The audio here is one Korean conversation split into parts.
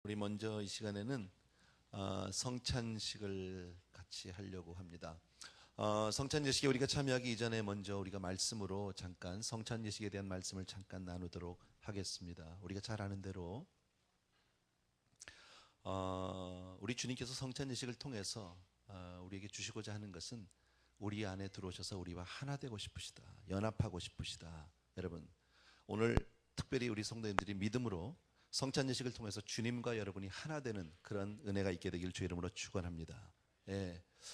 우리 먼저 이 시간에는 성찬식을 같이 하려고 합니다. 성찬 예식에 우리가 참여하기 이전에 먼저 우리가 말씀으로 잠깐 성찬 예식에 대한 말씀을 잠깐 나누도록 하겠습니다. 우리가 잘 아는 대로 우리 주님께서 성찬 예식을 통해서 우리에게 주시고자 하는 것은 우리 안에 들어오셔서 우리와 하나 되고 싶으시다, 연합하고 싶으시다. 여러분, 오늘 특별히 우리 성도님들이 믿음으로 성찬 예식을 통해서 주님과 여러분이 하나 되는 그런 은혜가 있게 되길 주 이름으로 축원합니다.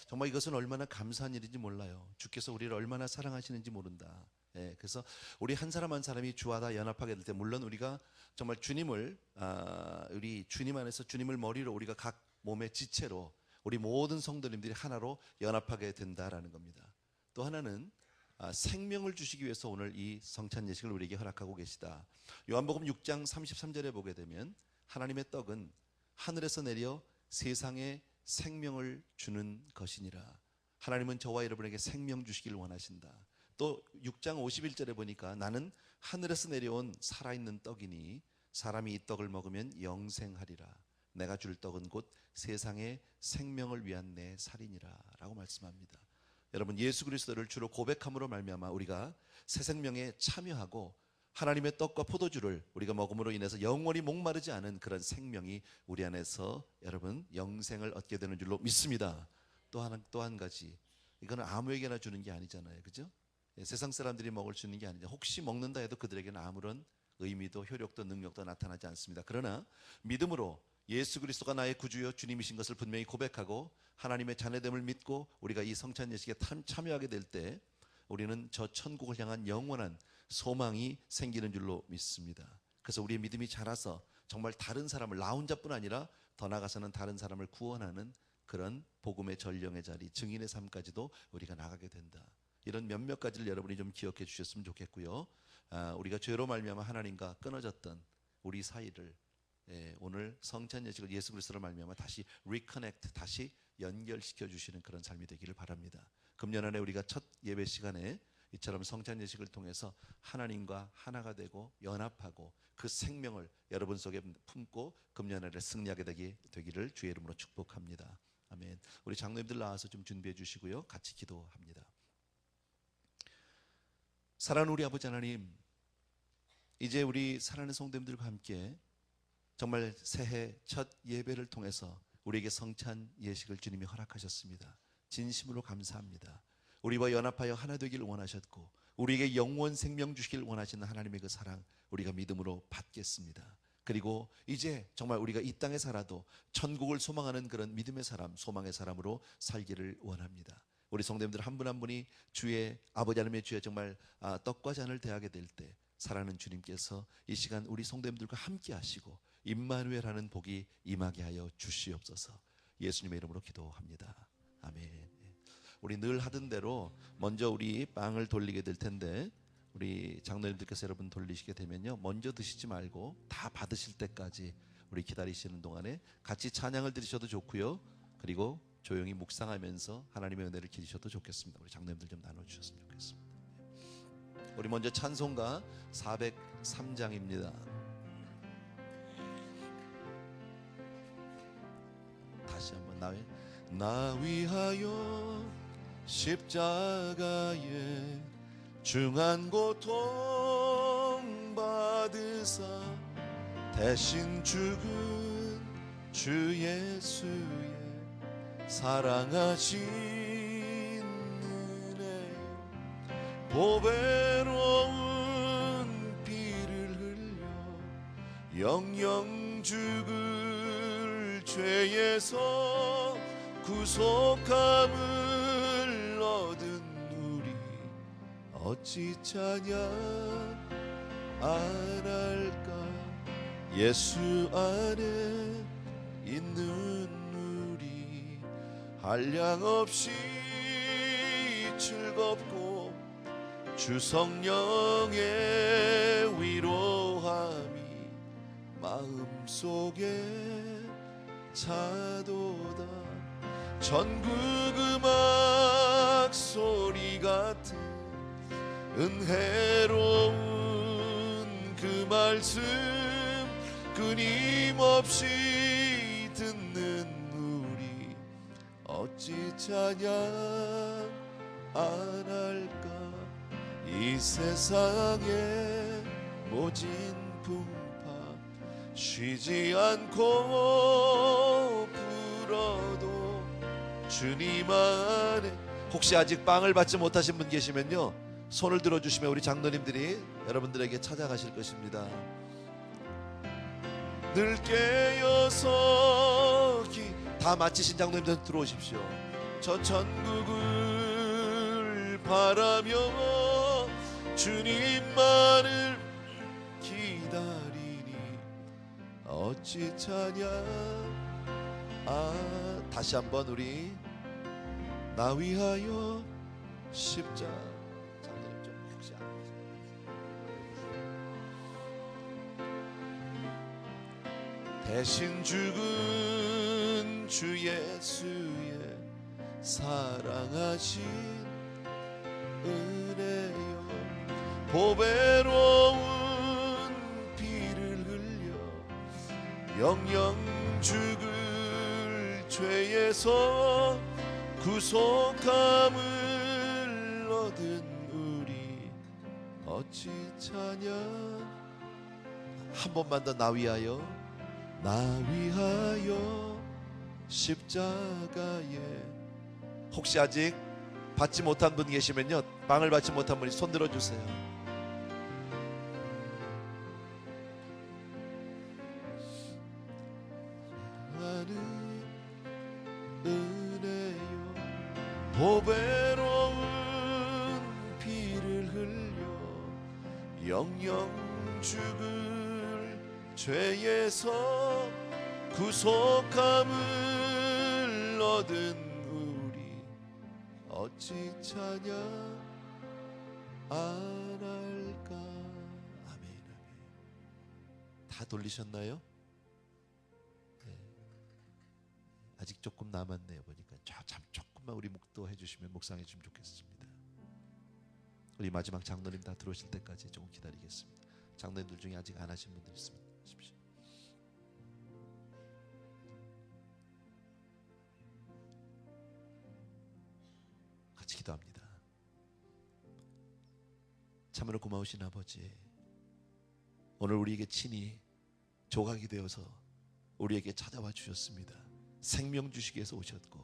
정말 이것은 얼마나 감사한 일인지 몰라요. 주께서 우리를 얼마나 사랑하시는지 모른다. 그래서 우리 한 사람 한 사람이 주와 다 연합하게 될 때, 물론 우리가 정말 주님을 우리 주님 안에서 주님을 머리로 우리가 각 몸의 지체로 우리 모든 성도님들이 하나로 연합하게 된다라는 겁니다. 또 하나는 생명을 주시기 위해서 오늘 이 성찬 예식을 우리에게 허락하고 계시다. 요한복음 6장 33절에 보게 되면 하나님의 떡은 하늘에서 내려 세상에 생명을 주는 것이니라. 하나님은 저와 여러분에게 생명 주시기를 원하신다. 또 6장 51절에 보니까 나는 하늘에서 내려온 살아있는 떡이니 사람이 이 떡을 먹으면 영생하리라. 내가 줄 떡은 곧 세상의 생명을 위한 내 살이니라 라고 말씀합니다. 여러분, 예수 그리스도를 주로 고백함으로 말미암아 우리가 새 생명에 참여하고 하나님의 떡과 포도주를 우리가 먹음으로 인해서 영원히 목마르지 않은 그런 생명이 우리 안에서 여러분 영생을 얻게 되는 줄로 믿습니다. 또 한 가지, 이거는 아무에게나 주는 게 아니잖아요, 그죠? 세상 사람들이 먹을 수 있는 게 아니죠. 혹시 먹는다 해도 그들에게는 아무런 의미도 효력도 능력도 나타나지 않습니다. 그러나 믿음으로 예수 그리스도가 나의 구주여 주님이신 것을 분명히 고백하고 하나님의 자녀됨을 믿고 우리가 이 성찬 예식에 참여하게 될 때 우리는 저 천국을 향한 영원한 소망이 생기는 줄로 믿습니다. 그래서 우리의 믿음이 자라서 정말 다른 사람을, 나 혼자뿐 아니라 더 나아가서는 다른 사람을 구원하는 그런 복음의 전령의 자리, 증인의 삶까지도 우리가 나가게 된다. 이런 몇몇 가지를 여러분이 좀 기억해 주셨으면 좋겠고요. 우리가 죄로 말미암아 하나님과 끊어졌던 우리 사이를 오늘 성찬 예식을 예수 그리스도로 말미암아 다시 리커넥트, 다시 연결시켜 주시는 그런 삶이 되기를 바랍니다. 금년 안에 우리가 첫 예배 시간에 이처럼 성찬 예식을 통해서 하나님과 하나가 되고 연합하고 그 생명을 여러분 속에 품고 금년 안에 승리하게 되기를 주의 이름으로 축복합니다. 아멘. 우리 장로님들 나와서 좀 준비해 주시고요, 같이 기도합니다. 사랑하는 우리 아버지 하나님, 이제 우리 사랑하는 성도님들과 함께 정말 새해 첫 예배를 통해서 우리에게 성찬 예식을 주님이 허락하셨습니다. 진심으로 감사합니다. 우리와 연합하여 하나 되기를 원하셨고 우리에게 영원 생명 주시길 원하시는 하나님의 그 사랑 우리가 믿음으로 받겠습니다. 그리고 이제 정말 우리가 이 땅에 살아도 천국을 소망하는 그런 믿음의 사람, 소망의 사람으로 살기를 원합니다. 우리 성도님들 한 분 한 분이 주의 아버지 하나님의 주에 정말 떡과 잔을 대하게 될 때 사랑하는 주님께서 이 시간 우리 성도님들과 함께 하시고 임마누엘하는 복이 임하게 하여 주시옵소서. 예수님의 이름으로 기도합니다. 아멘. 우리 늘 하던 대로 먼저 우리 빵을 돌리게 될 텐데 우리 장로님들께서 여러분 돌리시게 되면요, 먼저 드시지 말고 다 받으실 때까지 우리 기다리시는 동안에 같이 찬양을 드리셔도 좋고요, 그리고 조용히 묵상하면서 하나님의 은혜를 기리셔도 좋겠습니다. 우리 장로님들 좀 나눠주셨으면 좋겠습니다. 우리 먼저 찬송가 403장입니다. 다시 한번 나 위하여 십자가에 중한 고통 받으사 대신 죽은 주 예수의 사랑하신 은혜, 보배로운 피를 흘려 영영 죽을 죄에서 구속함을 얻은 우리 어찌 찬양 안 할까. 예수 안에 있는 우리 한량없이 즐겁고 주 성령의 위로함이 마음속에 차도다. 전국 음악 소리 같은 은혜로운 그 말씀, 그 끊임없이 듣는 우리 어찌 찬양 안 할까. 이 세상의 모진 풍파 쉬지 않고 불어도 주님 안에. 혹시 아직 빵을 받지 못하신 분 계시면요, 손을 들어주시면 우리 장로님들이 여러분들에게 찾아가실 것입니다. 늘 깨어서 다 마치신 장로님들 들어오십시오. 저 천국을 바라며 주님만을 기다리니 어찌 찬양. 다시 한번 우리 나 위하여 십자가. 장로님 좀 혹시 안 계세요? 대신 죽은 주 예수의 사랑하신 은혜여, 보배로운 피를 흘려 영영 죽을 죄에서 구속함을 얻은 우리 어찌 찬양. 한 번만 더 나 위하여 십자가에. 혹시 아직 받지 못한 분 계시면요, 빵을 받지 못한 분이 손 들어주세요. 나는 은혜요, 보배로운 피를 흘려 영영 죽을 죄에서 구속함을 얻은 우리 어찌 찬양 안 할까. 아멘. 다 돌리셨나요? 네. 아직 조금 남았네요. 보니까 참 조금만 우리 묵도해 주시면, 묵상해 주시면 좋겠습니다. 우리 마지막 장로님 다 들어오실 때까지 조금 기다리겠습니다. 장로님들 중에 아직 안 하신 분들 있으면 하십시오. 같이 기도합니다. 참으로 고마우신 아버지, 오늘 우리에게 친히 조각이 되어서 우리에게 찾아와 주셨습니다. 생명 주시기 위해서 오셨고,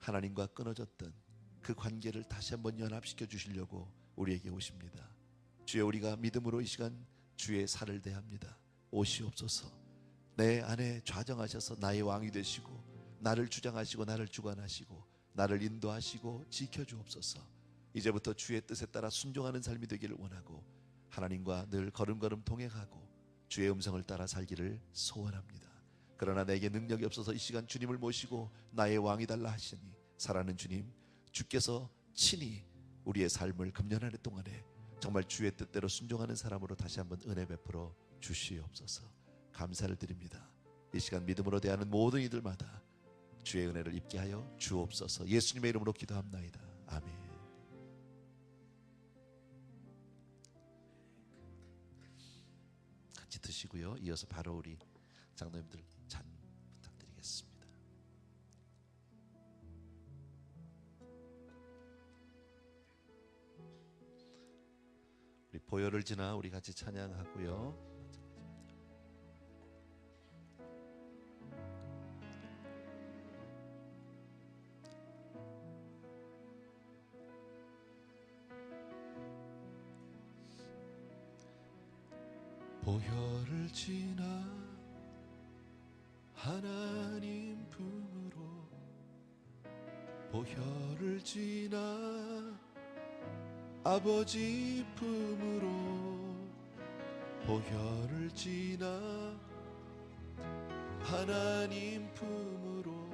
하나님과 끊어졌던 그 관계를 다시 한번 연합시켜 주시려고 우리에게 오십니다. 주여, 우리가 믿음으로 이 시간 주의 살을 대합니다. 오시옵소서. 내 안에 좌정하셔서 나의 왕이 되시고, 나를 주장하시고, 나를 주관하시고, 나를 인도하시고 지켜주옵소서. 이제부터 주의 뜻에 따라 순종하는 삶이 되기를 원하고, 하나님과 늘 걸음걸음 동행하고 주의 음성을 따라 살기를 소원합니다. 그러나 내게 능력이 없어서 이 시간 주님을 모시고 나의 왕이 달라 하시니, 사랑하는 주님, 주께서 친히 우리의 삶을 금년 한 해 동안에 정말 주의 뜻대로 순종하는 사람으로 다시 한번 은혜 베풀어 주시옵소서. 감사를 드립니다. 이 시간 믿음으로 대하는 모든 이들마다 주의 은혜를 입게 하여 주옵소서. 예수님의 이름으로 기도합나이다. 아멘. 같이 드시고요, 이어서 바로 우리 장로님들 찬 부탁드리겠습니다. 우리 보혈을 지나 우리 같이 찬양하고요. 보혈을 지나 하나님 품으로, 보혈을 지나 아버지 품으로, 보혈을 지나 하나님 품으로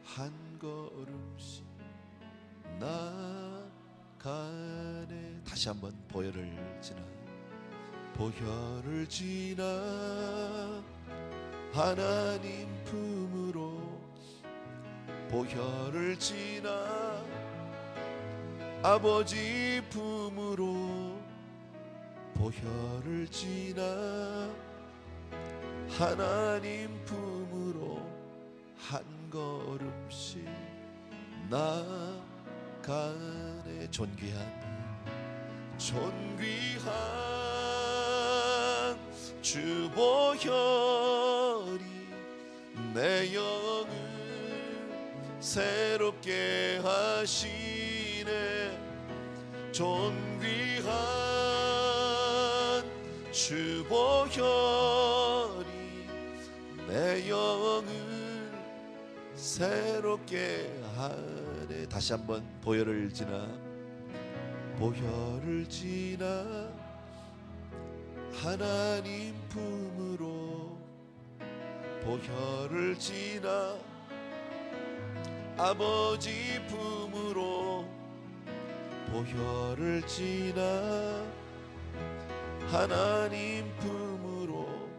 한 걸음씩 나가네. 다시 한번 보혈을 지나, 보혈을 지나 하나님 품으로, 보혈을 지나 아버지 품으로, 보혈을 지나 하나님 품으로 한 걸음씩 나가네. 존귀한 주 보혈이 내 영을 새롭게 하시네. 존귀한 주 보혈이 내 영을 새롭게 하네. 다시 한번 보혈을 지나 하나님 품으로 보혈을 지나 아버지 품으로 보혈을 지나 하나님 품으로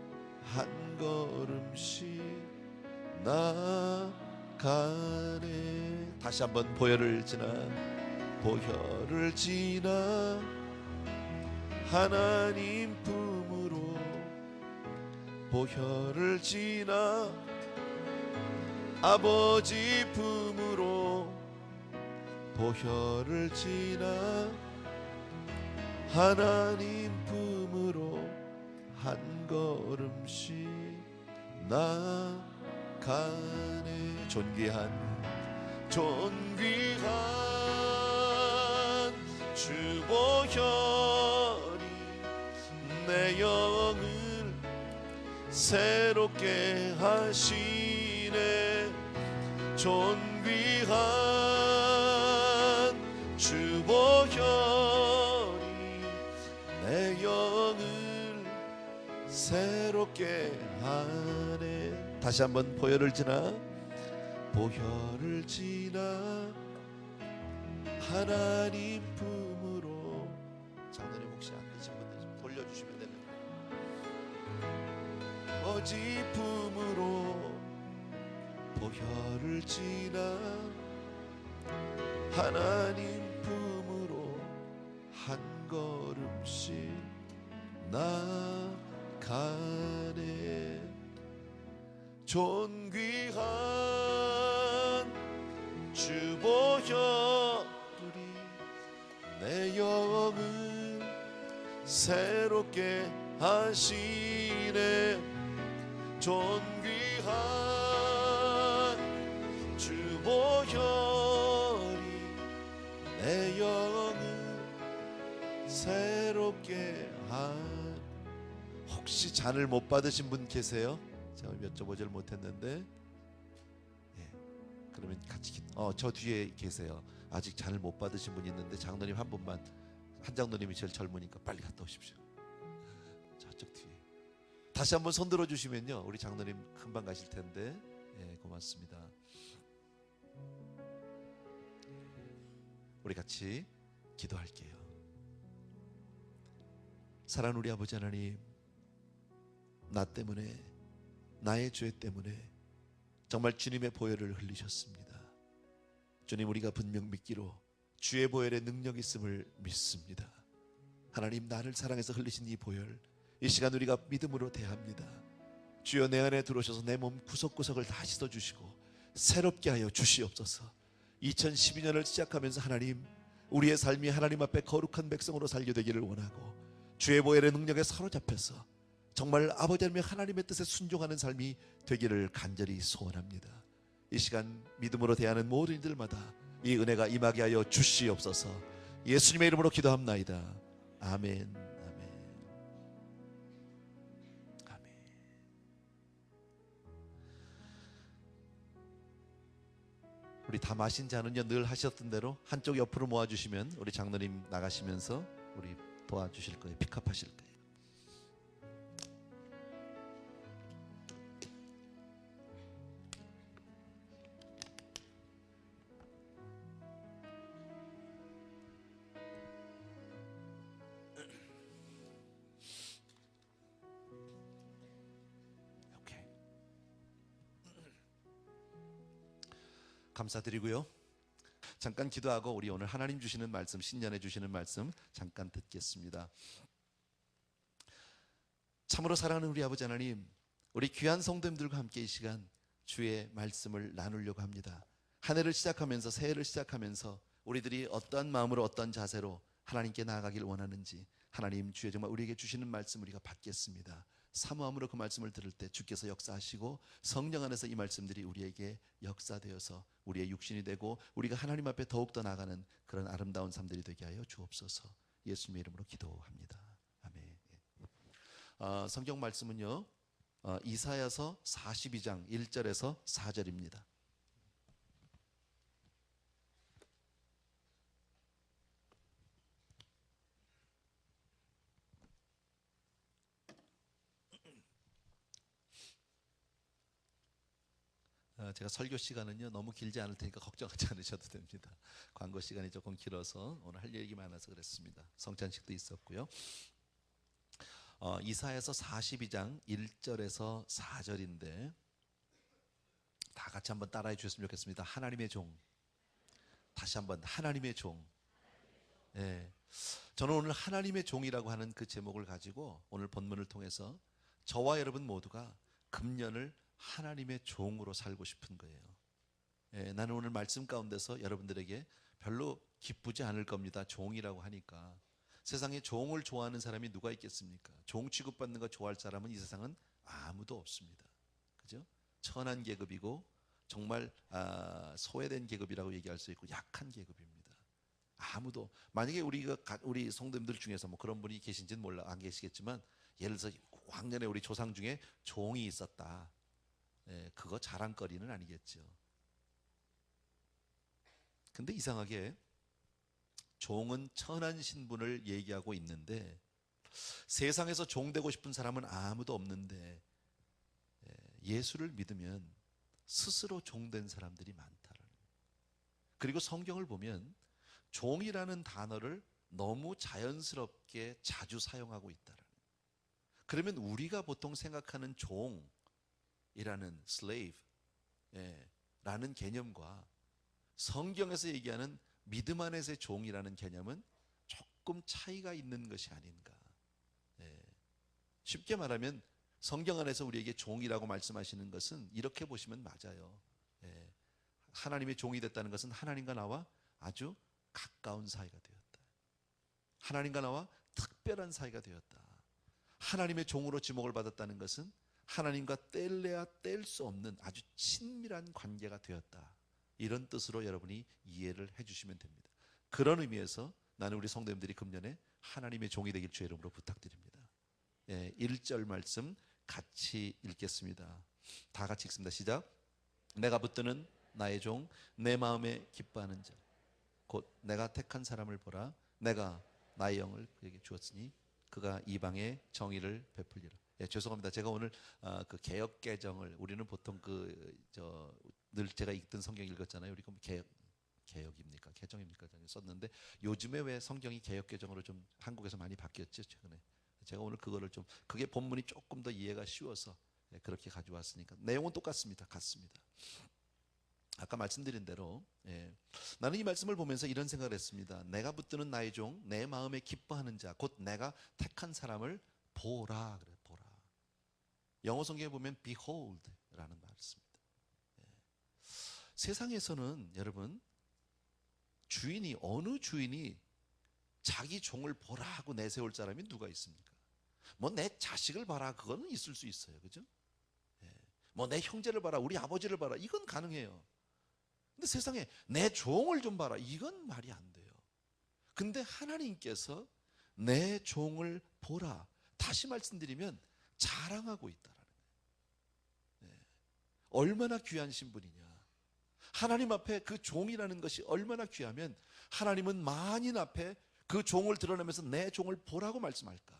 한 걸음씩 나가네. 다시 한번 보혈을 지나 하나님 품으로 보혈을 지나 아버지 품으로 보혈을 지나 하나님 품으로 한 걸음씩 나가네. 존귀한 주 보혈이 내 영을 새롭게 하시네. 존귀한 주 보혈이 내 영을 새롭게 하네. 다시 한번 보혈을 지나 하나님 품으로. 장로님 혹시 안 되신 분들 좀 돌려주시면 되는데. 아버지 품으로 보혈을 지나 하나님 품으로 한 걸음씩 나가네. 존귀한 주 보혈이 내 영을 새롭게 하시네. 존귀한 주 보혈이 내 영을 새롭게 혹시 잔을 못 받으신 분 계세요? 제가 여쭤보질 못했는데. 예, 그러면 같이 저 뒤에 계세요. 아직 잔을 못 받으신 분 있는데 장로님 한 분만. 한 장로님이 제일 젊으니까 빨리 갔다 오십시오. 저쪽 뒤에. 다시 한번 손 들어주시면요, 우리 장로님 금방 가실 텐데. 예, 고맙습니다. 우리 같이 기도할게요. 사랑하는 우리 아버지 하나님, 나 때문에, 나의 죄 때문에 정말 주님의 보혈을 흘리셨습니다. 주님, 우리가 분명 믿기로 주의 보혈의 능력이 있음을 믿습니다. 하나님, 나를 사랑해서 흘리신 이 보혈, 이 시간 우리가 믿음으로 대합니다. 주여, 내 안에 들어오셔서 내 몸 구석구석을 다 씻어주시고 새롭게 하여 주시옵소서. 2012년을 시작하면서 하나님, 우리의 삶이 하나님 앞에 거룩한 백성으로 살게 되기를 원하고, 주의 보혈의 능력에 사로잡혀서 정말 아버지 하나님의 뜻에 순종하는 삶이 되기를 간절히 소원합니다. 이 시간 믿음으로 대하는 모든 이들마다 이 은혜가 임하게 하여 주시옵소서. 예수님의 이름으로 기도합나이다. 아멘. 아멘. 아멘. 우리 다 마신 잔은요, 늘 하셨던 대로 한쪽 옆으로 모아주시면 우리 장로님 나가시면서 우리 도와주실 거예요. 픽업하실 거예요. 오케이. 감사드리고요. 잠깐 기도하고 우리 오늘 하나님 주시는 말씀, 신년에 주시는 말씀 잠깐 듣겠습니다. 참으로 사랑하는 우리 아버지 하나님, 우리 귀한 성도님들과 함께 이 시간 주의 말씀을 나누려고 합니다. 한 해를 시작하면서, 새해를 시작하면서 우리들이 어떠한 마음으로, 어떤 자세로 하나님께 나아가길 원하는지, 하나님 주의 정말 우리에게 주시는 말씀 우리가 받겠습니다. 사모함으로 그 말씀을 들을 때 주께서 역사하시고 성령 안에서 이 말씀들이 우리에게 역사되어서 우리의 육신이 되고 우리가 하나님 앞에 더욱더 나아가는 그런 아름다운 삶들이 되게 하여 주옵소서. 예수님의 이름으로 기도합니다. 아멘. 성경 말씀은요, 이사야서 42장 1절에서 4절입니다. 제가 설교 시간은요 너무 길지 않을 테니까 걱정하지 않으셔도 됩니다. 광고 시간이 조금 길어서 오늘 할 얘기 많아서 그랬습니다. 성찬식도 있었고요. 이사야서 42장 1절에서 4절인데 다 같이 한번 따라해 주셨으면 좋겠습니다. 하나님의 종. 다시 한번 하나님의 종. 네. 저는 오늘 하나님의 종이라고 하는 그 제목을 가지고 오늘 본문을 통해서 저와 여러분 모두가 금년을 하나님의 종으로 살고 싶은 거예요. 나는 오늘 말씀 가운데서 여러분들에게 별로 기쁘지 않을 겁니다. 종이라고 하니까. 세상에 종을 좋아하는 사람이 누가 있겠습니까? 종 취급받는 거 좋아할 사람은 이 세상은 아무도 없습니다. 그죠? 천한 계급이고 정말 소외된 계급이라고 얘기할 수 있고 약한 계급입니다. 아무도, 만약에 우리 성도님들 중에서 뭐 그런 분이 계신지는 몰라, 안 계시겠지만 예를 들어서 왕년에 우리 조상 중에 종이 있었다. 그거 자랑거리는 아니겠죠. 근데 이상하게 종은 천한 신분을 얘기하고 있는데 세상에서 종 되고 싶은 사람은 아무도 없는데 예수를 믿으면 스스로 종된 사람들이 많다라는. 그리고 성경을 보면 종이라는 단어를 너무 자연스럽게 자주 사용하고 있다라는. 그러면 우리가 보통 생각하는 종이라는 slave 라는 개념과 성경에서 얘기하는 믿음 안에서의 종이라는 개념은 조금 차이가 있는 것이 아닌가. 쉽게 말하면 성경 안에서 우리에게 종이라고 말씀하시는 것은 이렇게 보시면 맞아요. 하나님의 종이 됐다는 것은 하나님과 나와 아주 가까운 사이가 되었다. 하나님과 나와 특별한 사이가 되었다. 하나님의 종으로 지목을 받았다는 것은 하나님과 뗄래야 뗄 수 없는 아주 친밀한 관계가 되었다. 이런 뜻으로 여러분이 이해를 해주시면 됩니다. 그런 의미에서 나는 우리 성도님들이 금년에 하나님의 종이 되길 주의 이름으로 부탁드립니다. 1절 말씀 같이 읽겠습니다. 다 같이 읽습니다. 시작. 내가 붙드는 나의 종, 내 마음에 기뻐하는 자, 곧 내가 택한 사람을 보라. 내가 나의 영을 그에게 주었으니 그가 이방의 정의를 베풀리라. 죄송합니다. 제가 오늘 그 개역 개정을, 우리는 보통 늘 제가 읽던 성경 읽었잖아요. 우리 그럼 개역입니까? 개정입니까? 썼는데 요즘에 왜 성경이 개역 개정으로 좀 한국에서 많이 바뀌었죠, 최근에. 제가 오늘 그거를 좀, 그게 본문이 조금 더 이해가 쉬워서 그렇게 가져왔으니까. 내용은 똑같습니다. 같습니다. 아까 말씀드린 대로 나는 이 말씀을 보면서 이런 생각을 했습니다. 내가 붙드는 나의 종, 내 마음에 기뻐하는 자, 곧 내가 택한 사람을 보라. 그래, 보라. 영어 성경에 보면 behold라는 말을 씁니다. 세상에서는 여러분, 어느 주인이 자기 종을 보라 하고 내세울 사람이 누가 있습니까? 뭐 내 자식을 봐라, 그거는 있을 수 있어요. 그죠? 뭐 내 형제를 봐라, 우리 아버지를 봐라, 이건 가능해요. 근데 세상에 내 종을 좀 봐라, 이건 말이 안 돼요. 근데 하나님께서 내 종을 보라, 다시 말씀드리면 자랑하고 있다라는 거예요. 얼마나 귀한 신분이냐. 하나님 앞에 그 종이라는 것이 얼마나 귀하면 하나님은 만인 앞에 그 종을 드러내면서 내 종을 보라고 말씀할까.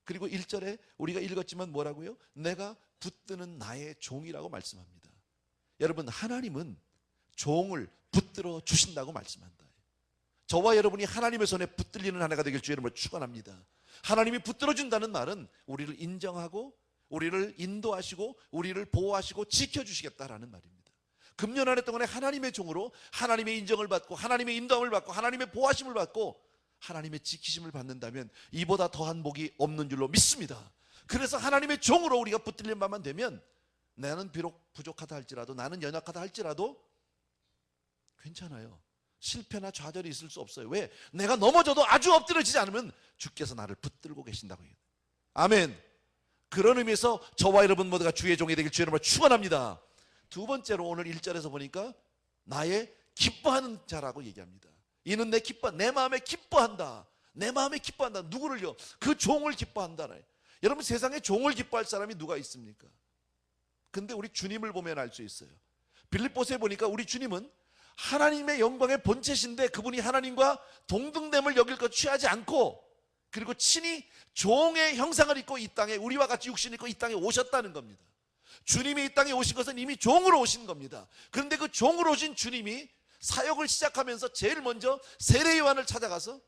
그리고 1절에 우리가 읽었지만 뭐라고요? 내가 붙드는 나의 종이라고 말씀합니다. 여러분, 하나님은 종을 붙들어 주신다고 말씀한다. 저와 여러분이 하나님의 손에 붙들리는 한 해가 되길 주의 이름으로 축원합니다. 하나님이 붙들어 준다는 말은 우리를 인정하고 우리를 인도하시고 우리를 보호하시고 지켜주시겠다라는 말입니다. 금년 한 해 동안에 하나님의 종으로 하나님의 인정을 받고 하나님의 인도함을 받고 하나님의 보호하심을 받고 하나님의 지키심을 받는다면 이보다 더한 복이 없는 줄로 믿습니다. 그래서 하나님의 종으로 우리가 붙들린 바만 되면 나는 비록 부족하다 할지라도, 나는 연약하다 할지라도 괜찮아요. 실패나 좌절이 있을 수 없어요. 왜? 내가 넘어져도 아주 엎드려지지 않으면 주께서 나를 붙들고 계신다고 해요. 아멘. 그런 의미에서 저와 여러분 모두가 주의 종이 되길 주의 이름으로 축원합니다. 두 번째로 오늘 1절에서 보니까 나의 기뻐하는 자라고 얘기합니다. 이는 내 마음에 기뻐한다. 내 마음에 기뻐한다. 누구를요? 그 종을 기뻐한다. 여러분, 세상에 종을 기뻐할 사람이 누가 있습니까? 근데 우리 주님을 보면 알 수 있어요. 빌립보서에 보니까 우리 주님은 하나님의 영광의 본체신데 그분이 하나님과 동등됨을 여길 것 취하지 않고, 그리고 친히 종의 형상을 입고 이 땅에, 우리와 같이 육신을 입고 이 땅에 오셨다는 겁니다. 주님이 이 땅에 오신 것은 이미 종으로 오신 겁니다. 그런데 그 종으로 오신 주님이 사역을 시작하면서 제일 먼저 세례 요한을 찾아가서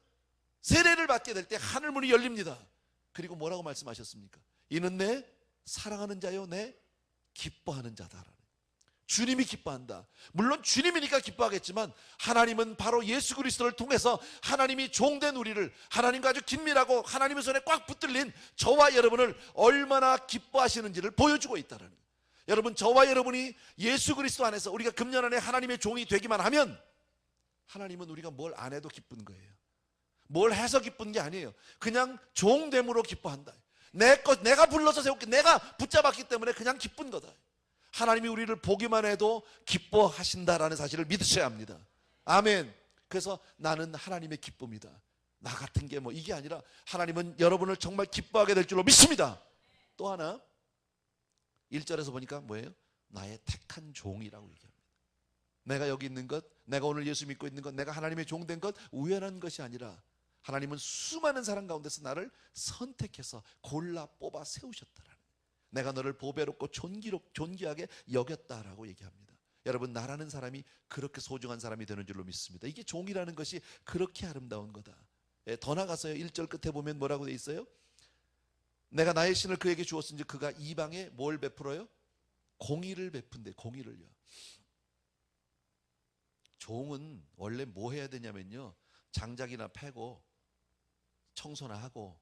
세례를 받게 될 때 하늘 문이 열립니다. 그리고 뭐라고 말씀하셨습니까? 이는 내 사랑하는 자요, 내 기뻐하는 자다. 주님이 기뻐한다. 물론 주님이니까 기뻐하겠지만 하나님은 바로 예수 그리스도를 통해서 하나님이 종된 우리를, 하나님과 아주 긴밀하고 하나님의 손에 꽉 붙들린 저와 여러분을 얼마나 기뻐하시는지를 보여주고 있다는 거예요. 여러분, 저와 여러분이 예수 그리스도 안에서 우리가 금년 안에 하나님의 종이 되기만 하면 하나님은 우리가 뭘 안 해도 기쁜 거예요. 뭘 해서 기쁜 게 아니에요. 그냥 종됨으로 기뻐한다. 내가 불러서 세웠기, 내가 붙잡았기 때문에 그냥 기쁜 거다. 하나님이 우리를 보기만 해도 기뻐하신다라는 사실을 믿으셔야 합니다. 아멘. 그래서 나는 하나님의 기쁨이다. 나 같은 게 뭐 이게 아니라 하나님은 여러분을 정말 기뻐하게 될 줄로 믿습니다. 또 하나 1절에서 보니까 뭐예요? 나의 택한 종이라고 얘기합니다. 내가 여기 있는 것, 내가 오늘 예수 믿고 있는 것, 내가 하나님의 종 된 것 우연한 것이 아니라 하나님은 수많은 사람 가운데서 나를 선택해서 골라 뽑아 세우셨다라는, 내가 너를 보배롭고 존귀하게 여겼다라고 얘기합니다. 여러분, 나라는 사람이 그렇게 소중한 사람이 되는 줄로 믿습니다. 이게 종이라는 것이 그렇게 아름다운 거다. 더 나가서요, 1절 끝에 보면 뭐라고 돼 있어요? 내가 나의 신을 그에게 주었은지 그가 이방에 뭘 베풀어요? 공의를 베푼대. 공의를요. 종은 원래 뭐 해야 되냐면요, 장작이나 패고 청소나 하고,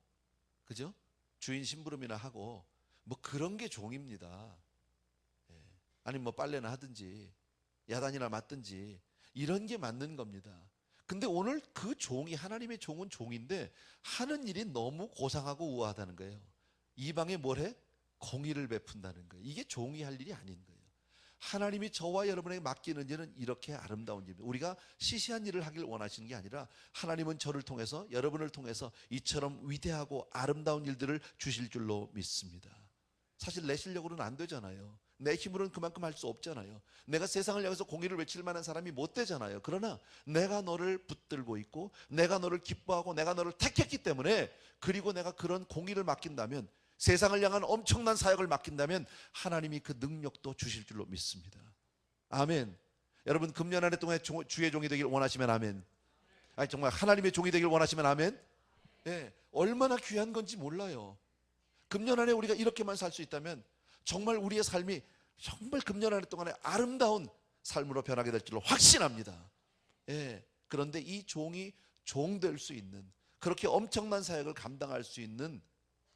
그죠? 주인 심부름이나 하고 뭐 그런 게 종입니다. 아니면 뭐 빨래나 하든지 야단이나 맞든지 이런 게 맞는 겁니다. 근데 오늘 그 종이, 하나님의 종은 종인데 하는 일이 너무 고상하고 우아하다는 거예요. 이방에 뭘 해? 공의를 베푼다는 거예요. 이게 종이 할 일이 아닌 거예요. 하나님이 저와 여러분에게 맡기는 일은 이렇게 아름다운 일입니다. 우리가 시시한 일을 하길 원하시는 게 아니라 하나님은 저를 통해서, 여러분을 통해서 이처럼 위대하고 아름다운 일들을 주실 줄로 믿습니다. 사실 내 실력으로는 안 되잖아요. 내 힘으로는 그만큼 할 수 없잖아요. 내가 세상을 향해서 공의를 외칠 만한 사람이 못 되잖아요. 그러나 내가 너를 붙들고 있고 내가 너를 기뻐하고 내가 너를 택했기 때문에, 그리고 내가 그런 공의를 맡긴다면, 세상을 향한 엄청난 사역을 맡긴다면 하나님이 그 능력도 주실 줄로 믿습니다. 아멘. 여러분, 금년 한 해 동안 주의 종이 되길 원하시면 아멘. 아니, 정말 하나님의 종이 되길 원하시면 아멘. 예, 얼마나 귀한 건지 몰라요. 금년 한 해 우리가 이렇게만 살 수 있다면 정말 우리의 삶이 정말 금년 한 해 동안에 아름다운 삶으로 변하게 될 줄로 확신합니다. 예, 그런데 이 종이 종될 수 있는, 그렇게 엄청난 사역을 감당할 수 있는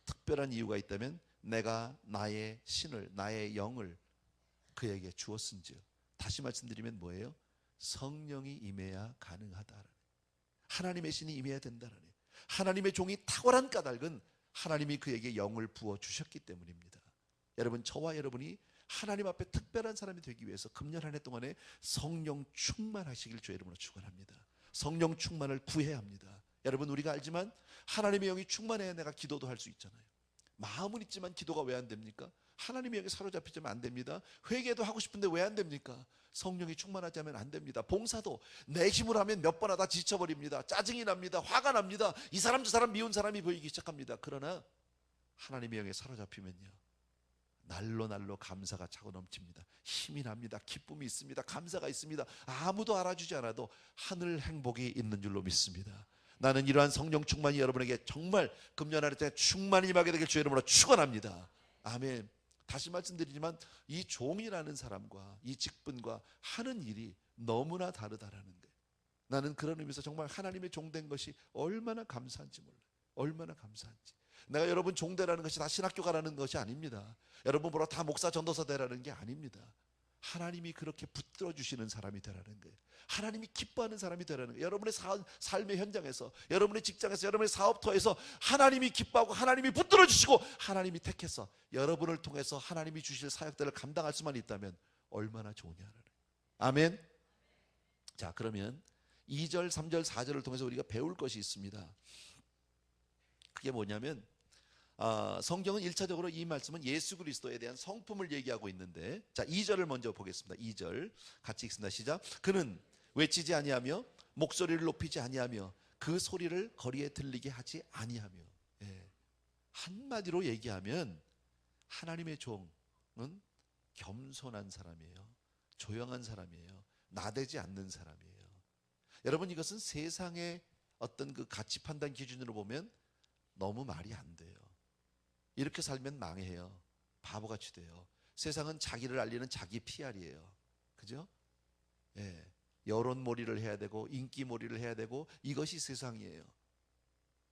특별한 이유가 있다면 내가 나의 신을, 나의 영을 그에게 주었은지요. 다시 말씀드리면 뭐예요? 성령이 임해야 가능하다. 하나님의 신이 임해야 된다는, 하나님의 종이 탁월한 까닭은 하나님이 그에게 영을 부어주셨기 때문입니다. 여러분, 저와 여러분이 하나님 앞에 특별한 사람이 되기 위해서 금년 한 해 동안에 성령 충만하시길 주의 이름으로 축원합니다. 성령 충만을 구해야 합니다. 여러분, 우리가 알지만 하나님의 영이 충만해야 내가 기도도 할 수 있잖아요. 마음은 있지만 기도가 왜 안 됩니까? 하나님의 영에 사로잡히지면 안 됩니다. 회개도 하고 싶은데 왜 안 됩니까? 성령이 충만하지 않으면 안 됩니다. 봉사도 내 힘으로 하면 몇 번 하다 지쳐버립니다. 짜증이 납니다. 화가 납니다. 이 사람 저 사람 미운 사람이 보이기 시작합니다. 그러나 하나님의 영에 사로잡히면요, 날로 감사가 차고 넘칩니다. 힘이 납니다. 기쁨이 있습니다. 감사가 있습니다. 아무도 알아주지 않아도 하늘 행복이 있는 줄로 믿습니다. 나는 이러한 성령 충만이 여러분에게 정말 금년 한 해 때 충만히 임하게 되길 주의 이름으로 축원합니다. 아멘. 다시 말씀드리지만 이 종이라는 사람과 이 직분과 하는 일이 너무나 다르다라는 거예요. 나는 그런 의미에서 정말 하나님의 종된 것이 얼마나 감사한지 몰라요. 얼마나 감사한지. 내가 여러분 종되라는 것이 다 신학교 가라는 것이 아닙니다. 여러분 보러 다 목사 전도사 되라는 게 아닙니다. 하나님이 그렇게 붙들어 주시는 사람이 되라는 거예요. 하나님이 기뻐하는 사람이 되라는 거예요. 여러분의 삶의 현장에서, 여러분의 직장에서, 여러분의 사업터에서 하나님이 기뻐하고 하나님이 붙들어 주시고 하나님이 택해서 여러분을 통해서 하나님이 주실 사역들을 감당할 수만 있다면 얼마나 좋으냐라는 거예요. 아멘. 자, 그러면 2절, 3절, 4절을 통해서 우리가 배울 것이 있습니다. 그게 뭐냐면 성경은 1차적으로 이 말씀은 예수 그리스도에 대한 성품을 얘기하고 있는데, 자 2절을 먼저 보겠습니다. 2절 같이 읽습니다. 시작. 그는 외치지 아니하며 목소리를 높이지 아니하며 그 소리를 거리에 들리게 하지 아니하며. 예. 한마디로 얘기하면 하나님의 종은 겸손한 사람이에요. 조용한 사람이에요. 나대지 않는 사람이에요. 여러분, 이것은 세상의 어떤 그 가치 판단 기준으로 보면 너무 말이 안 돼요. 이렇게 살면 망해요. 바보같이 돼요. 세상은 자기를 알리는 자기 PR이에요. 그죠? 예. 여론몰이를 해야 되고 인기몰이를 해야 되고 이것이 세상이에요.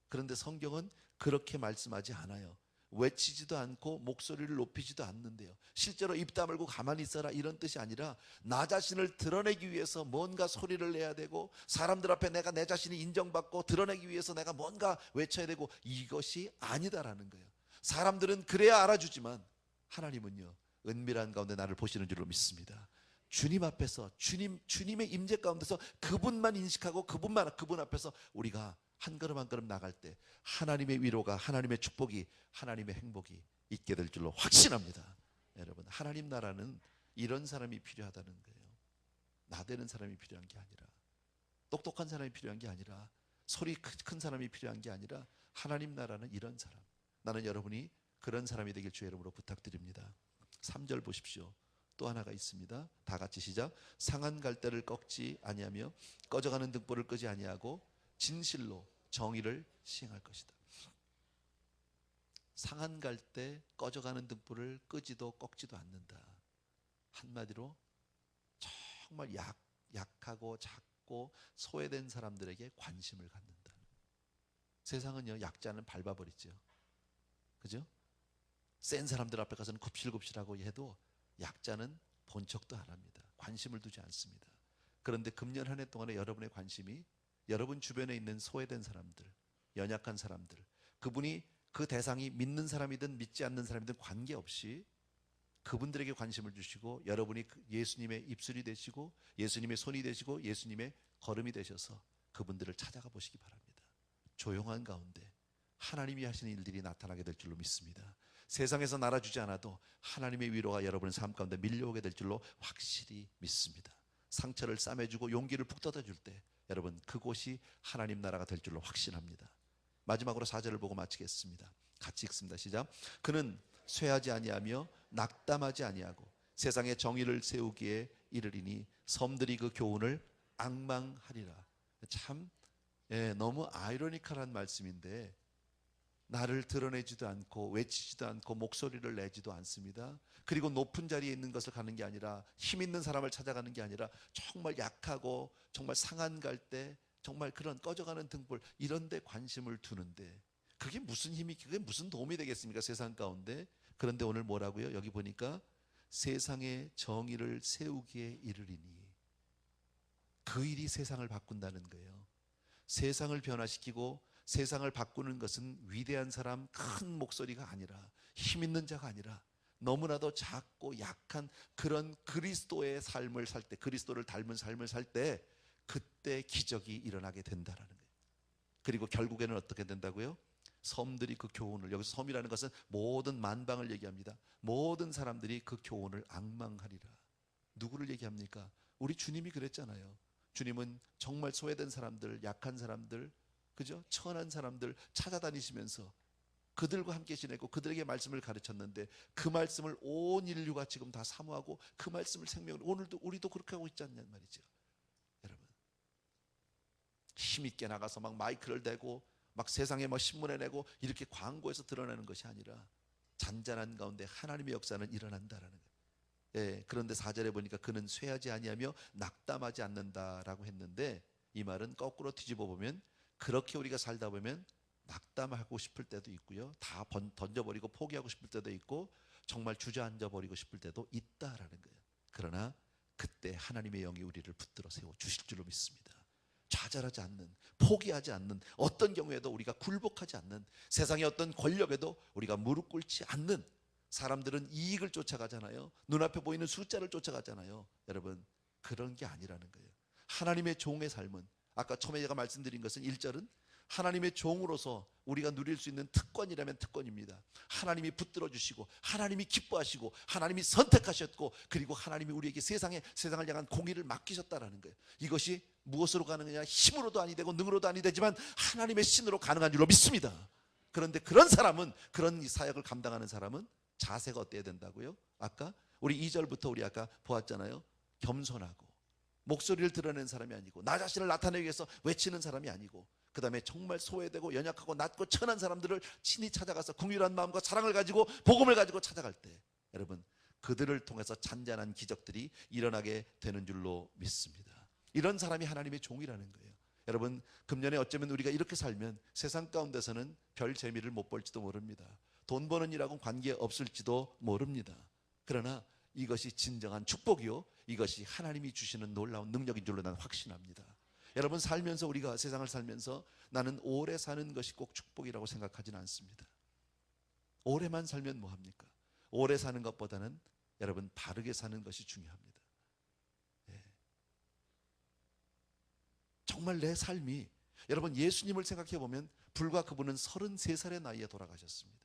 그런데 성경은 그렇게 말씀하지 않아요. 외치지도 않고 목소리를 높이지도 않는데요. 실제로 입 다물고 가만히 있어라 이런 뜻이 아니라 나 자신을 드러내기 위해서 뭔가 소리를 내야 되고 사람들 앞에 내가 내 자신이 인정받고 드러내기 위해서 내가 뭔가 외쳐야 되고 이것이 아니다라는 거예요. 사람들은 그래야 알아주지만 하나님은요 은밀한 가운데 나를 보시는 줄로 믿습니다. 주님 앞에서 주님의 임재 가운데서 그분만 인식하고 그분 앞에서 우리가 한 걸음 한 걸음 나갈 때 하나님의 위로가, 하나님의 축복이, 하나님의 행복이 있게 될 줄로 확신합니다. 여러분, 하나님 나라는 이런 사람이 필요하다는 거예요. 나대는 사람이 필요한 게 아니라, 똑똑한 사람이 필요한 게 아니라, 소리 큰 사람이 필요한 게 아니라 하나님 나라는 이런 사람. 나는 여러분이 그런 사람이 되길 주의 이름으로 부탁드립니다. 3절 보십시오. 또 하나가 있습니다. 다 같이 시작. 상한 갈대를 꺾지 아니하며 꺼져가는 등불을 끄지 아니하고 진실로 정의를 시행할 것이다. 상한 갈대, 꺼져가는 등불을 끄지도 꺾지도 않는다. 한마디로 정말 약하고 작고 소외된 사람들에게 관심을 갖는다. 세상은요 약자는 밟아버리죠. 그죠? 센 사람들 앞에 가서는 굽실굽실하고 해도 약자는 본 척도 안 합니다. 관심을 두지 않습니다. 그런데 금년 한 해 동안에 여러분의 관심이 여러분 주변에 있는 소외된 사람들, 연약한 사람들, 그분이 그 대상이 믿는 사람이든 믿지 않는 사람이든 관계없이 그분들에게 관심을 주시고 여러분이 예수님의 입술이 되시고 예수님의 손이 되시고 예수님의 걸음이 되셔서 그분들을 찾아가 보시기 바랍니다. 조용한 가운데 하나님이 하시는 일들이 나타나게 될 줄로 믿습니다. 세상에서 날아주지 않아도 하나님의 위로가 여러분의 삶 가운데 밀려오게 될 줄로 확실히 믿습니다. 상처를 싸매주고 용기를 푹 뜯어줄 때 여러분 그곳이 하나님 나라가 될 줄로 확신합니다. 마지막으로 4절을 보고 마치겠습니다. 같이 읽습니다. 시작. 그는 쇠하지 아니하며 낙담하지 아니하고 세상에 정의를 세우기에 이르리니 섬들이 그 교훈을 앙망하리라. 참 너무 아이러니컬한 말씀인데 나를 드러내지도 않고 외치지도 않고 목소리를 내지도 않습니다. 그리고 높은 자리에 있는 것을 가는 게 아니라 힘 있는 사람을 찾아가는 게 아니라 정말 약하고 정말 상한 갈대 정말 그런 꺼져가는 등불 이런 데 관심을 두는데 그게 무슨 힘이 그게 무슨 도움이 되겠습니까? 세상 가운데. 그런데 오늘 뭐라고요? 여기 보니까 세상에 정의를 세우기에 이르리니 그 일이 세상을 바꾼다는 거예요. 세상을 변화시키고 세상을 바꾸는 것은 위대한 사람, 큰 목소리가 아니라 힘 있는 자가 아니라 너무나도 작고 약한 그런 그리스도의 삶을 살 때, 그리스도를 닮은 삶을 살 때 그때 기적이 일어나게 된다라는 거예요. 그리고 결국에는 어떻게 된다고요? 섬들이 그 교훈을, 여기서 섬이라는 것은 모든 만방을 얘기합니다. 모든 사람들이 그 교훈을 앙망하리라. 누구를 얘기합니까? 우리 주님이 그랬잖아요. 주님은 정말 소외된 사람들, 약한 사람들, 그죠? 천한 사람들 찾아다니시면서 그들과 함께 지내고 그들에게 말씀을 가르쳤는데 그 말씀을 온 인류가 지금 다 사모하고 그 말씀을 생명으로 오늘도 우리도 그렇게 하고 있지 않냐 말이죠. 여러분 힘있게 나가서 막 마이크를 대고 막 세상에 막 신문에 내고 이렇게 광고해서 드러내는 것이 아니라 잔잔한 가운데 하나님의 역사는 일어난다라는 거예요. 예, 그런데 4절에 보니까 그는 쇠하지 아니하며 낙담하지 않는다라고 했는데 이 말은 거꾸로 뒤집어 보면 그렇게 우리가 살다 보면 낙담하고 싶을 때도 있고요, 다 던져버리고 포기하고 싶을 때도 있고, 정말 주저앉아 버리고 싶을 때도 있다라는 거예요. 그러나 그때 하나님의 영이 우리를 붙들어 세워 주실 줄로 믿습니다. 좌절하지 않는, 포기하지 않는, 어떤 경우에도 우리가 굴복하지 않는, 세상의 어떤 권력에도 우리가 무릎 꿇지 않는, 사람들은 이익을 쫓아가잖아요. 눈앞에 보이는 숫자를 쫓아가잖아요. 여러분, 그런 게 아니라는 거예요. 하나님의 종의 삶은, 아까 처음에 제가 말씀드린 것은 1절은 하나님의 종으로서 우리가 누릴 수 있는 특권이라면 특권입니다. 하나님이 붙들어 주시고, 하나님이 기뻐하시고, 하나님이 선택하셨고, 그리고 하나님이 우리에게 세상을 향한 공의를 맡기셨다라는 거예요. 이것이 무엇으로 가능하냐? 힘으로도 아니 되고 능으로도 아니 되지만 하나님의 신으로 가능한 줄로 믿습니다. 그런데 그런 사람은, 그런 사역을 감당하는 사람은 자세가 어때야 된다고요? 아까 우리 2절부터 우리 아까 보았잖아요. 겸손하고, 목소리를 드러내는 사람이 아니고, 나 자신을 나타내기 위해서 외치는 사람이 아니고, 그 다음에 정말 소외되고 연약하고 낮고 천한 사람들을 친히 찾아가서 긍휼한 마음과 사랑을 가지고, 복음을 가지고 찾아갈 때, 여러분, 그들을 통해서 잔잔한 기적들이 일어나게 되는 줄로 믿습니다. 이런 사람이 하나님의 종이라는 거예요. 여러분, 금년에 어쩌면 우리가 이렇게 살면 세상 가운데서는 별 재미를 못 볼지도 모릅니다. 돈 버는 일하고는 관계없을지도 모릅니다. 그러나 이것이 진정한 축복이요, 이것이 하나님이 주시는 놀라운 능력인 줄로 나는 확신합니다. 여러분, 살면서, 우리가 세상을 살면서 나는 오래 사는 것이 꼭 축복이라고 생각하지는 않습니다. 오래만 살면 뭐합니까? 오래 사는 것보다는 여러분, 바르게 사는 것이 중요합니다. 예. 정말 내 삶이, 여러분, 예수님을 생각해 보면 불과 그분은 33살의 나이에 돌아가셨습니다.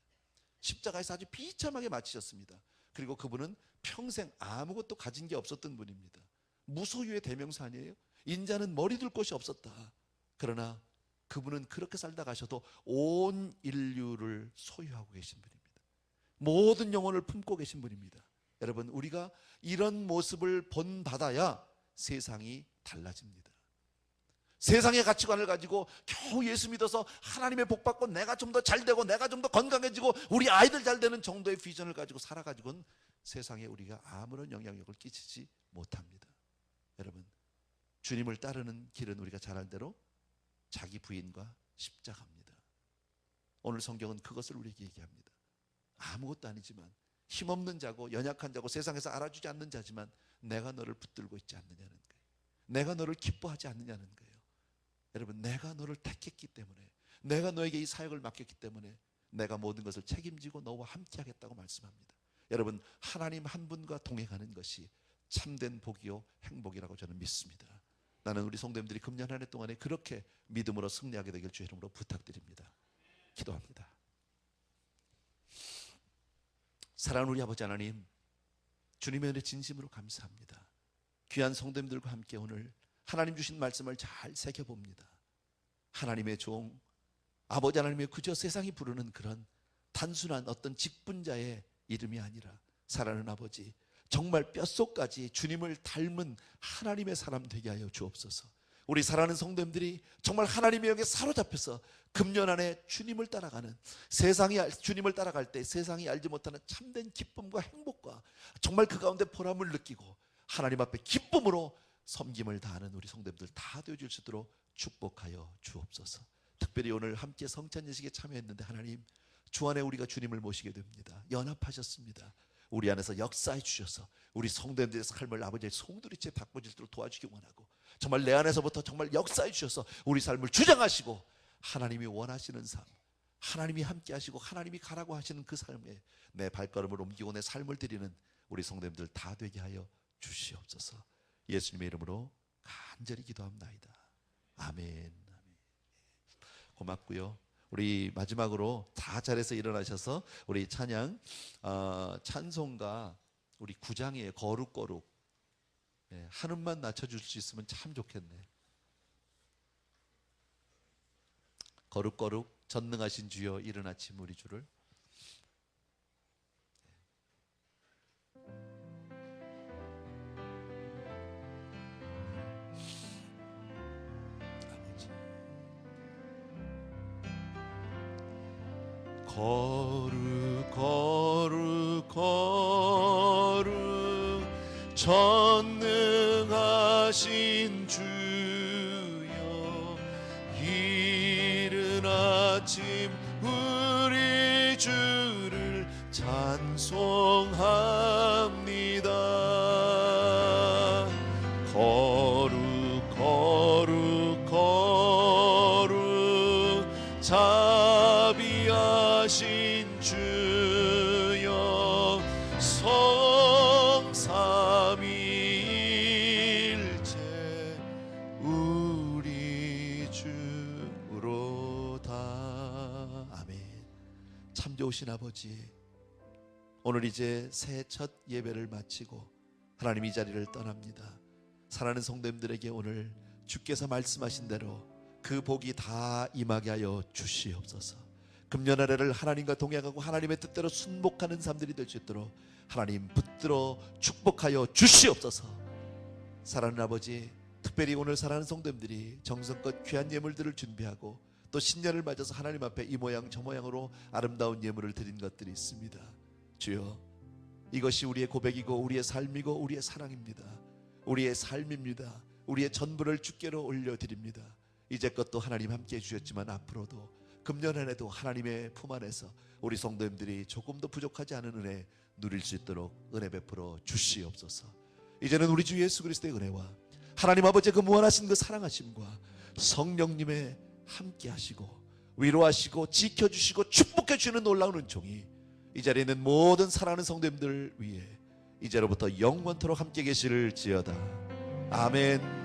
십자가에서 아주 비참하게 마치셨습니다. 그리고 그분은 평생 아무것도 가진 게 없었던 분입니다. 무소유의 대명사 아니에요? 인자는 머리 둘 곳이 없었다. 그러나 그분은 그렇게 살다 가셔도 온 인류를 소유하고 계신 분입니다. 모든 영혼을 품고 계신 분입니다. 여러분, 우리가 이런 모습을 본받아야 세상이 달라집니다. 세상의 가치관을 가지고 겨우 예수 믿어서 하나님의 복 받고 내가 좀 더 잘 되고 내가 좀 더 건강해지고 우리 아이들 잘 되는 정도의 비전을 가지고 살아가지고는 세상에 우리가 아무런 영향력을 끼치지 못합니다. 여러분, 주님을 따르는 길은 우리가 잘 알 대로 자기 부인과 십자가입니다. 오늘 성경은 그것을 우리에게 얘기합니다. 아무것도 아니지만, 힘없는 자고 연약한 자고 세상에서 알아주지 않는 자지만 내가 너를 붙들고 있지 않느냐는 거예요. 내가 너를 기뻐하지 않느냐는 거예요. 여러분, 내가 너를 택했기 때문에, 내가 너에게 이 사역을 맡겼기 때문에 내가 모든 것을 책임지고 너와 함께 하겠다고 말씀합니다. 여러분, 하나님 한 분과 동행하는 것이 참된 복이요 행복이라고 저는 믿습니다. 나는 우리 성도님들이 금년 한 해 동안에 그렇게 믿음으로 승리하게 되길 주의 이름으로 부탁드립니다. 기도합니다. 사랑하는 우리 아버지 하나님, 주님의 은혜 진심으로 감사합니다. 귀한 성도님들과 함께 오늘 하나님 주신 말씀을 잘 새겨봅니다. 하나님의 종, 아버지 하나님의 그저 세상이 부르는 그런 단순한 어떤 직분자의 이름이 아니라, 사랑하는 아버지, 정말 뼛속까지 주님을 닮은 하나님의 사람 되게 하여 주옵소서. 우리 사랑하는 성도님들이 정말 하나님의 영에 사로잡혀서 금년 안에 주님을 따라가는, 세상이 주님을 따라갈 때 세상이 알지 못하는 참된 기쁨과 행복과 정말 그 가운데 보람을 느끼고 하나님 앞에 기쁨으로 섬김을 다하는 우리 성도님들 다 되어줄 수 있도록 축복하여 주옵소서. 특별히 오늘 함께 성찬 예식에 참여했는데 하나님, 주 안에 우리가 주님을 모시게 됩니다. 연합하셨습니다. 우리 안에서 역사해 주셔서 우리 성도님들의 삶을 아버지의 송두리째 바꿔질도록 도와주기 원하고, 정말 내 안에서부터 정말 역사해 주셔서 우리 삶을 주장하시고 하나님이 원하시는 삶, 하나님이 함께 하시고 하나님이 가라고 하시는 그 삶에 내 발걸음을 옮기고 내 삶을 드리는 우리 성도님들 다 되게 하여 주시옵소서. 예수님의 이름으로 간절히 기도합나이다. 아멘. 고맙고요. 우리 마지막으로 다 자리에서 일어나셔서 우리 찬양, 찬송가 우리 9장이에요. 거룩거룩. 한음만 낮춰줄 수 있으면 참 좋겠네. 거룩거룩 전능하신 주여 이른 아침 우리 주를. 거룩 거룩 거룩 전능하신 주여 이른 아침 우리 주를 찬송합니다. 거룩 거룩 거룩 자비하신 주여 성삼위일체 우리 주로다. 아멘. 참 좋으신 아버지, 오늘 이제 새해 첫 예배를 마치고 하나님 이 자리를 떠납니다. 사랑하는 성도님들에게 오늘 주께서 말씀하신 대로 그 복이 다 임하게 하여 주시옵소서. 금년 한 해를 하나님과 동행하고 하나님의 뜻대로 순복하는 삶들이 될 수 있도록 하나님 붙들어 축복하여 주시옵소서. 사랑하는 아버지, 특별히 오늘 사랑하는 성도님들이 정성껏 귀한 예물들을 준비하고 또 신년을 맞아서 하나님 앞에 이 모양 저 모양으로 아름다운 예물을 드린 것들이 있습니다. 주여, 이것이 우리의 고백이고 우리의 삶이고 우리의 사랑입니다. 우리의 삶입니다. 우리의 전부를 주께로 올려드립니다. 이제껏 또 하나님 함께해 주셨지만 앞으로도 금년 한 해도 하나님의 품 안에서 우리 성도님들이 조금 더 부족하지 않은 은혜 누릴 수 있도록 은혜 베풀어 주시옵소서. 이제는 우리 주 예수 그리스도의 은혜와 하나님 아버지의 그 무한하신 그 사랑하심과 성령님의 함께 하시고 위로하시고 지켜주시고 축복해 주시는 놀라운 은총이 이 자리에 있는 모든 사랑하는 성도님들 위해 이제로부터 영원토록 함께 계시를 지어다. 아멘.